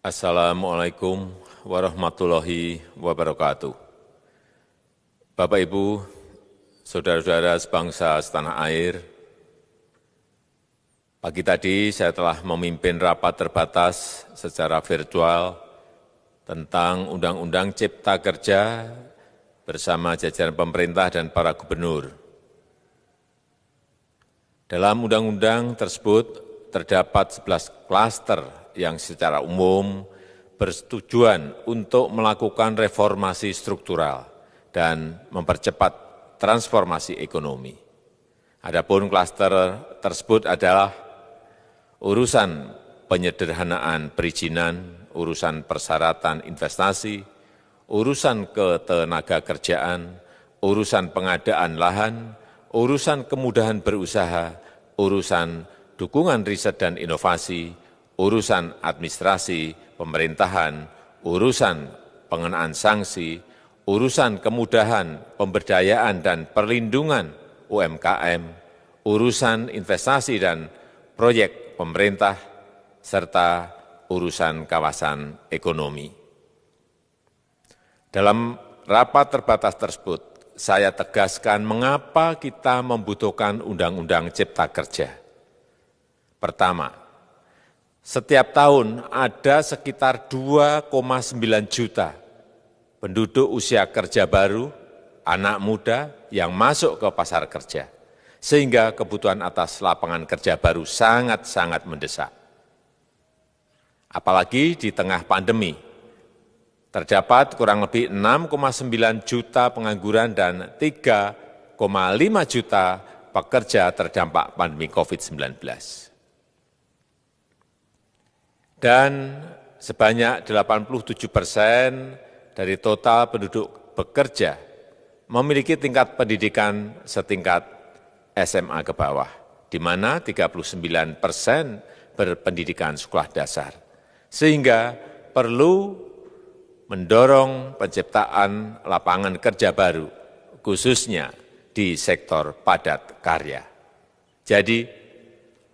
Assalamualaikum warahmatullahi wabarakatuh. Bapak, Ibu, saudara-saudara sebangsa setanah air, pagi tadi saya telah memimpin rapat terbatas secara virtual tentang Undang-Undang Cipta Kerja bersama jajaran pemerintah dan para gubernur. Dalam undang-undang tersebut terdapat 11 klaster yang secara umum bertujuan untuk melakukan reformasi struktural dan mempercepat transformasi ekonomi. Adapun klaster tersebut adalah urusan penyederhanaan perizinan, urusan persyaratan investasi, urusan ketenagakerjaan, urusan pengadaan lahan, urusan kemudahan berusaha, urusan dukungan riset dan inovasi, urusan administrasi pemerintahan, urusan pengenaan sanksi, urusan kemudahan pemberdayaan dan perlindungan UMKM, urusan investasi dan proyek pemerintah, serta urusan kawasan ekonomi. Dalam rapat terbatas tersebut, saya tegaskan mengapa kita membutuhkan Undang-Undang Cipta Kerja. Pertama, setiap tahun ada sekitar 2,9 juta penduduk usia kerja baru, anak muda yang masuk ke pasar kerja, sehingga kebutuhan atas lapangan kerja baru sangat-sangat mendesak. Apalagi di tengah pandemi, terdapat kurang lebih 6,9 juta pengangguran dan 3,5 juta pekerja terdampak pandemi COVID-19. Dan sebanyak 87% dari total penduduk bekerja memiliki tingkat pendidikan setingkat SMA ke bawah, di mana 39% berpendidikan sekolah dasar. Sehingga perlu mendorong penciptaan lapangan kerja baru, khususnya di sektor padat karya. Jadi,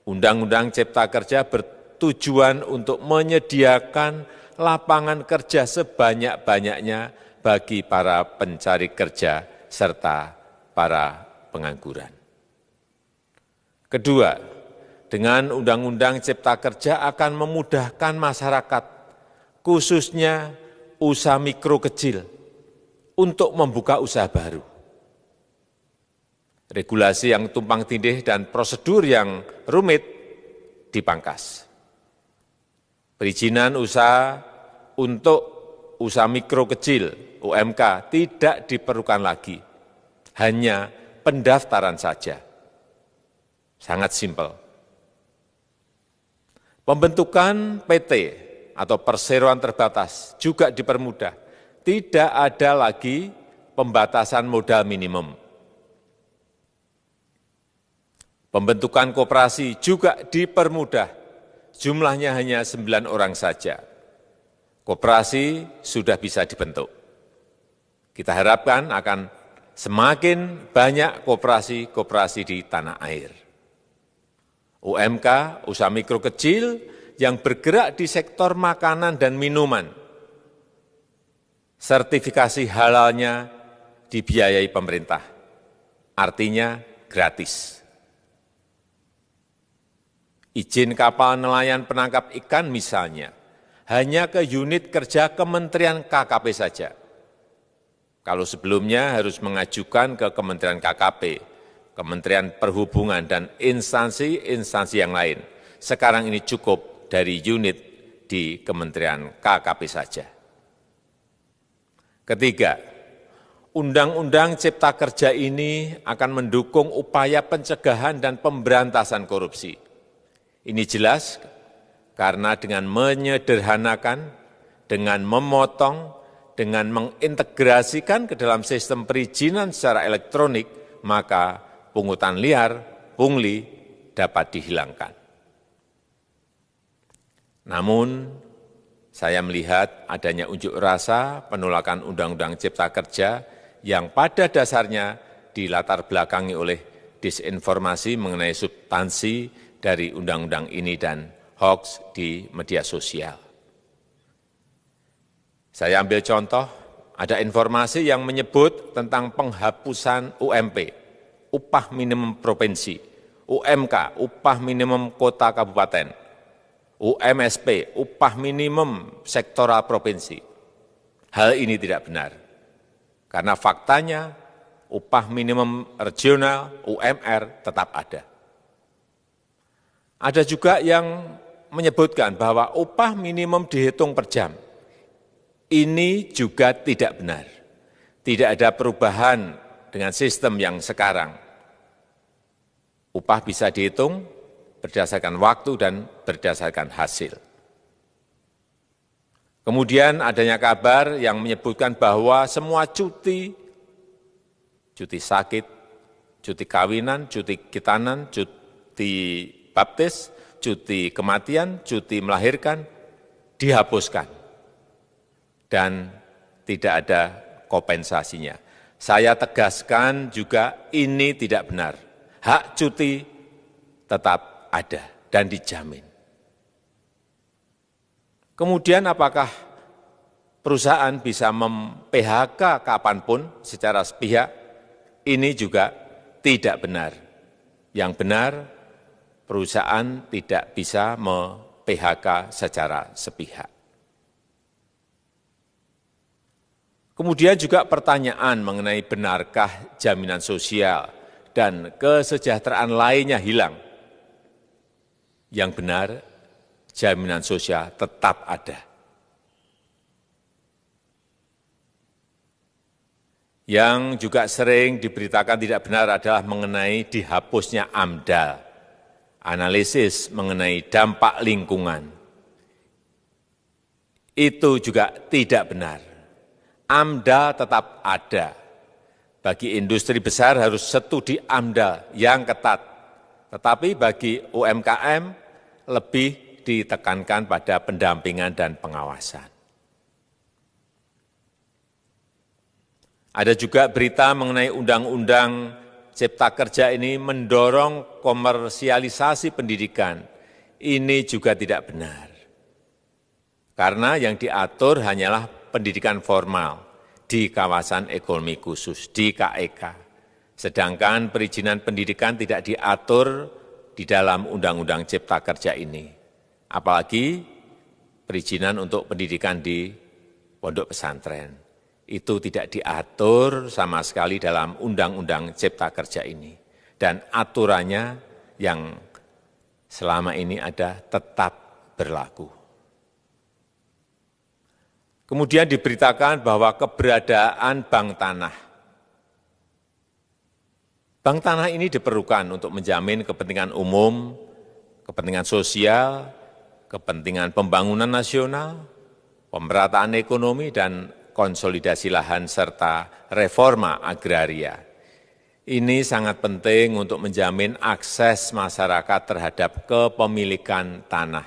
Undang-Undang Cipta Kerja bertujuan untuk menyediakan lapangan kerja sebanyak-banyaknya bagi para pencari kerja serta para pengangguran. Kedua, dengan Undang-Undang Cipta Kerja akan memudahkan masyarakat, khususnya usaha mikro kecil, untuk membuka usaha baru. Regulasi yang tumpang tindih dan prosedur yang rumit dipangkas. Perizinan usaha untuk usaha mikro kecil (UMK) tidak diperlukan lagi, hanya pendaftaran saja. Sangat simpel. Pembentukan PT atau perseroan terbatas juga dipermudah. Tidak ada lagi pembatasan modal minimum. Pembentukan koperasi juga dipermudah. Jumlahnya hanya 9 orang saja. Koperasi sudah bisa dibentuk. Kita harapkan akan semakin banyak koperasi-koperasi di tanah air. UMK, usaha mikro kecil yang bergerak di sektor makanan dan minuman. Sertifikasi halalnya dibiayai pemerintah, artinya gratis. Izin kapal nelayan penangkap ikan misalnya, hanya ke unit kerja Kementerian KKP saja. Kalau sebelumnya harus mengajukan ke Kementerian KKP, Kementerian Perhubungan, dan instansi-instansi yang lain. Sekarang ini cukup dari unit di Kementerian KKP saja. Ketiga, Undang-Undang Cipta Kerja ini akan mendukung upaya pencegahan dan pemberantasan korupsi. Ini jelas karena dengan menyederhanakan, dengan memotong, dengan mengintegrasikan ke dalam sistem perizinan secara elektronik, maka pungutan liar, pungli dapat dihilangkan. Namun, saya melihat adanya unjuk rasa penolakan Undang-Undang Cipta Kerja yang pada dasarnya dilatar belakangi oleh disinformasi mengenai substansi dari undang-undang ini dan hoax di media sosial. Saya ambil contoh, ada informasi yang menyebut tentang penghapusan UMP, upah minimum provinsi, UMK, upah minimum kota kabupaten, UMSP, upah minimum sektoral provinsi. Hal ini tidak benar, karena faktanya upah minimum regional, UMR, tetap ada. Ada juga yang menyebutkan bahwa upah minimum dihitung per jam. Ini juga tidak benar. Tidak ada perubahan dengan sistem yang sekarang. Upah bisa dihitung berdasarkan waktu dan berdasarkan hasil. Kemudian adanya kabar yang menyebutkan bahwa semua cuti sakit, cuti kawinan, cuti khitanan, cuti baptis, cuti kematian, cuti melahirkan, dihapuskan. Dan tidak ada kompensasinya. Saya tegaskan juga ini tidak benar. Hak cuti tetap ada dan dijamin. Kemudian apakah perusahaan bisa mem-PHK kapanpun secara sepihak? Ini juga tidak benar. Yang benar, perusahaan tidak bisa me-PHK secara sepihak. Kemudian juga pertanyaan mengenai benarkah jaminan sosial dan kesejahteraan lainnya hilang. Yang benar, jaminan sosial tetap ada. Yang juga sering diberitakan tidak benar adalah mengenai dihapusnya AMDAL, analisis mengenai dampak lingkungan. Itu juga tidak benar. AMDAL tetap ada. Bagi industri besar harus studi AMDAL yang ketat. Tetapi bagi UMKM lebih ditekankan pada pendampingan dan pengawasan. Ada juga berita mengenai Undang-Undang Cipta Kerja ini mendorong komersialisasi pendidikan. Ini juga tidak benar. Karena yang diatur hanyalah pendidikan formal di kawasan ekonomi khusus, di KEK. Sedangkan perizinan pendidikan tidak diatur di dalam Undang-Undang Cipta Kerja ini. Apalagi perizinan untuk pendidikan di pondok pesantren. Itu tidak diatur sama sekali dalam Undang-Undang Cipta Kerja ini. Dan aturannya yang selama ini ada tetap berlaku. Kemudian diberitakan bahwa keberadaan bank tanah. Bank tanah ini diperlukan untuk menjamin kepentingan umum, kepentingan sosial, kepentingan pembangunan nasional, pemerataan ekonomi, dan konsolidasi lahan serta reforma agraria. Ini sangat penting untuk menjamin akses masyarakat terhadap kepemilikan tanah,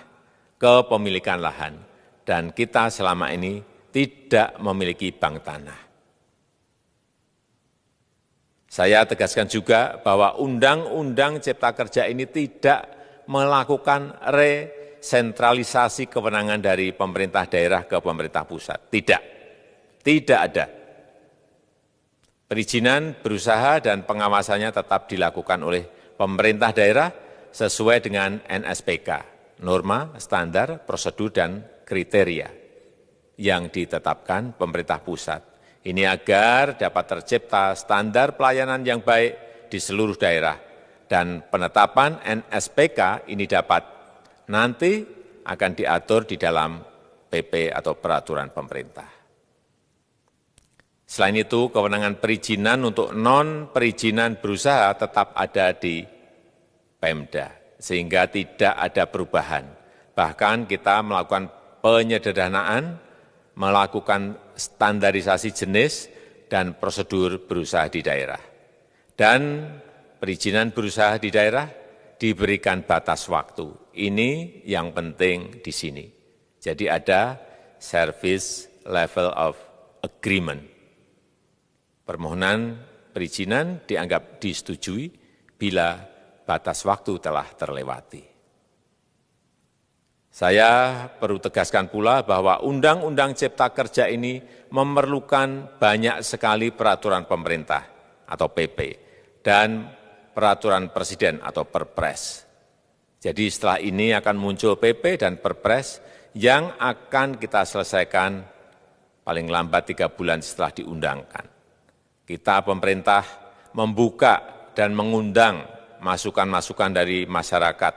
kepemilikan lahan. Dan kita selama ini tidak memiliki bank tanah. Saya tegaskan juga bahwa Undang-Undang Cipta Kerja ini tidak melakukan resentralisasi kewenangan dari pemerintah daerah ke pemerintah pusat. Tidak ada. Perizinan berusaha dan pengawasannya tetap dilakukan oleh pemerintah daerah sesuai dengan NSPK, norma, standar, prosedur, dan kriteria yang ditetapkan pemerintah pusat. Ini agar dapat tercipta standar pelayanan yang baik di seluruh daerah. Dan penetapan NSPK ini dapat nanti akan diatur di dalam PP atau peraturan pemerintah. Selain itu, kewenangan perizinan untuk non-perizinan berusaha tetap ada di Pemda, sehingga tidak ada perubahan. Bahkan kita melakukan penyederhanaan, melakukan standarisasi jenis dan prosedur berusaha di daerah. Dan perizinan berusaha di daerah diberikan batas waktu. Ini yang penting di sini. Jadi ada service level of agreement. Permohonan perizinan dianggap disetujui bila batas waktu telah terlewati. Saya perlu tegaskan pula bahwa Undang-Undang Cipta Kerja ini memerlukan banyak sekali peraturan pemerintah atau PP dan peraturan presiden atau Perpres. Jadi setelah ini akan muncul PP dan Perpres yang akan kita selesaikan paling lambat 3 bulan setelah diundangkan. Kita pemerintah membuka dan mengundang masukan-masukan dari masyarakat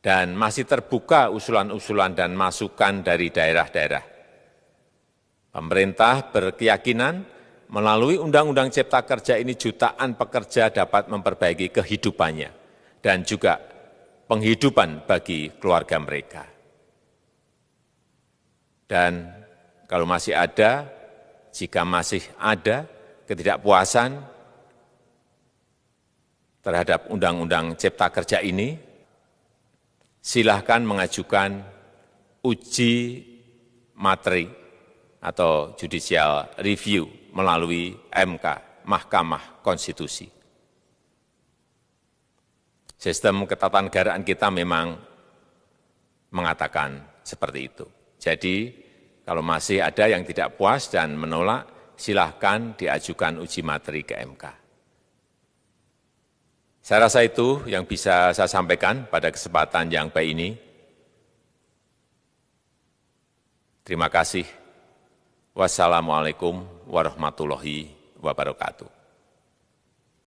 dan masih terbuka usulan-usulan dan masukan dari daerah-daerah. Pemerintah berkeyakinan melalui Undang-Undang Cipta Kerja ini jutaan pekerja dapat memperbaiki kehidupannya dan juga penghidupan bagi keluarga mereka. Dan kalau masih ada, jika masih ada ketidakpuasan terhadap Undang-Undang Cipta Kerja ini, silahkan mengajukan uji materi atau judicial review melalui MK, Mahkamah Konstitusi. Sistem ketatanegaraan kita memang mengatakan seperti itu. Jadi, kalau masih ada yang tidak puas dan menolak, silahkan diajukan uji materi ke MK. Saya rasa itu yang bisa saya sampaikan pada kesempatan yang baik ini. Terima kasih. Wassalamualaikum warahmatullahi wabarakatuh.